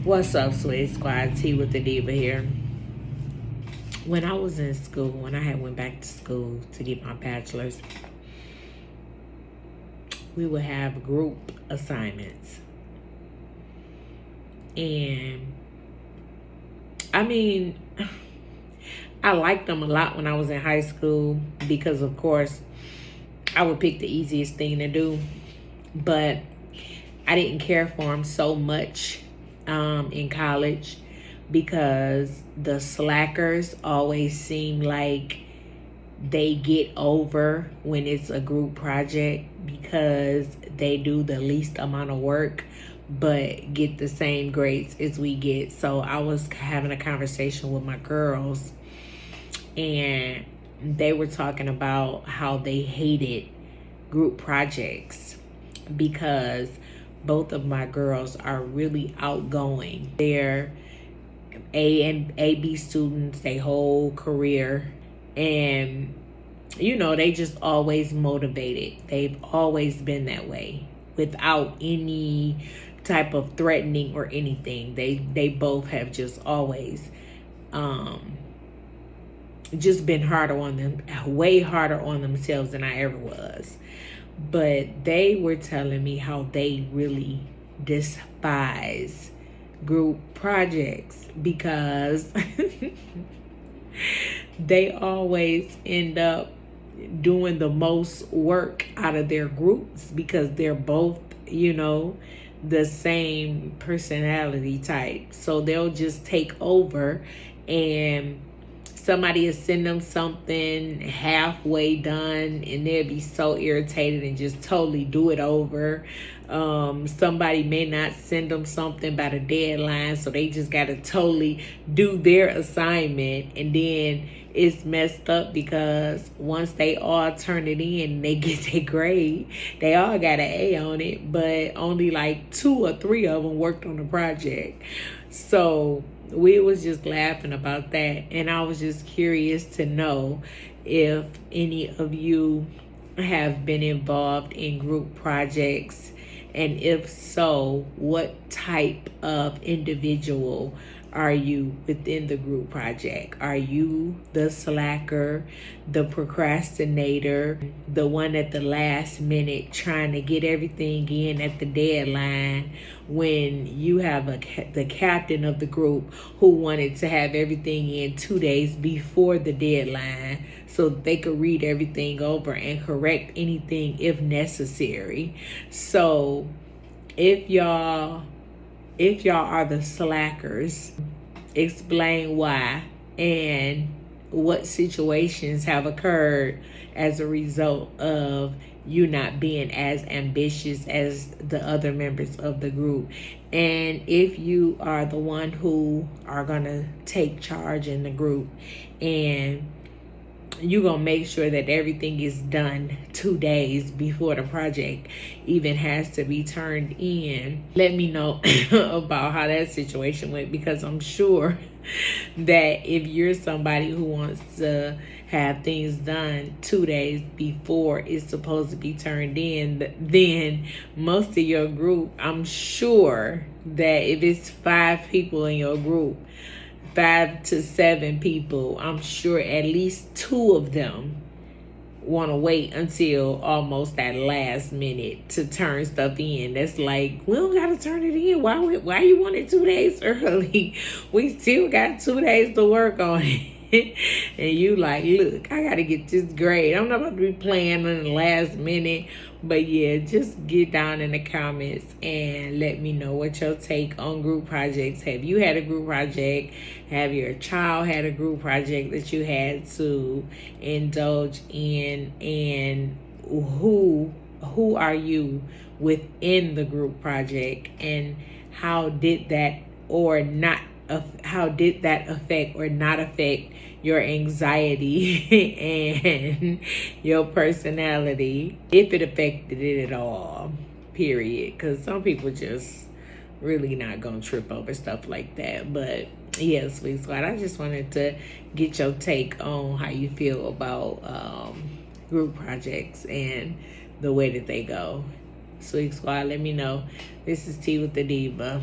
What's up, Sweet Squad? T with the Diva here. When I was in school, when I had went back to school to get my bachelor's, we would have group assignments. And I mean, I liked them a lot when I was in high school because, of course, I would pick the easiest thing to do. But I didn't care for them so much in college because the slackers always seem like they get over when it's a group project because they do the least amount of work but get the same grades as we get. So I was having a conversation with my girls and they were talking about how they hated group projects because both of my girls are really outgoing. They're A&B students their whole career, and they just always motivated. They've always been that way without any type of threatening or anything. They both have just always just been harder on them, way harder on themselves than I ever was. But they were telling me how they really despise group projects because they always end up doing the most work out of their groups because they're both, the same personality type. So they'll just take over and somebody will send them something halfway done and they'll be so irritated and just totally do it over. Somebody may not send them something by the deadline, so they just got to totally do their assignment, and then it's messed up because once they all turn it in, they get their grade. They all got an A on it, but only like 2 or 3 of them worked on the project. So we was just laughing about that, and I was just curious to know if any of you have been involved in group projects, and if so, what type of individual are you within the group project? Are you the slacker, the procrastinator, the one at the last minute trying to get everything in at the deadline when you have the captain of the group who wanted to have everything in 2 days before the deadline so they could read everything over and correct anything if necessary? So if y'all are the slackers, explain why and what situations have occurred as a result of you not being as ambitious as the other members of the group. And if you are the one who are going to take charge in the group and you're going to make sure that everything is done 2 days before the project even has to be turned in, let me know about how that situation went, because I'm sure that if you're somebody who wants to have things done 2 days before it's supposed to be turned in, then most of your group, I'm sure that if it's 5 people in your group, 5 to 7 people, I'm sure at least 2 of them want to wait until almost that last minute to turn stuff in. That's like, we don't got to turn it in. Why you want it 2 days early? We still got 2 days to work on it. And you like, look, I got to get this grade. I'm not about to be playing on the last minute. But yeah, just get down in the comments and let me know what your take on group projects. Have you had a group project? Have your child had a group project that you had to indulge in? And who are you within the group project? And how did that affect or not affect your anxiety and your personality, if it affected it at all, period? Because some people just really not gonna trip over stuff like that. But yeah, Sweet Squad, I just wanted to get your take on how you feel about group projects and the way that they go. Sweet Squad, let me know. This is T with the Diva.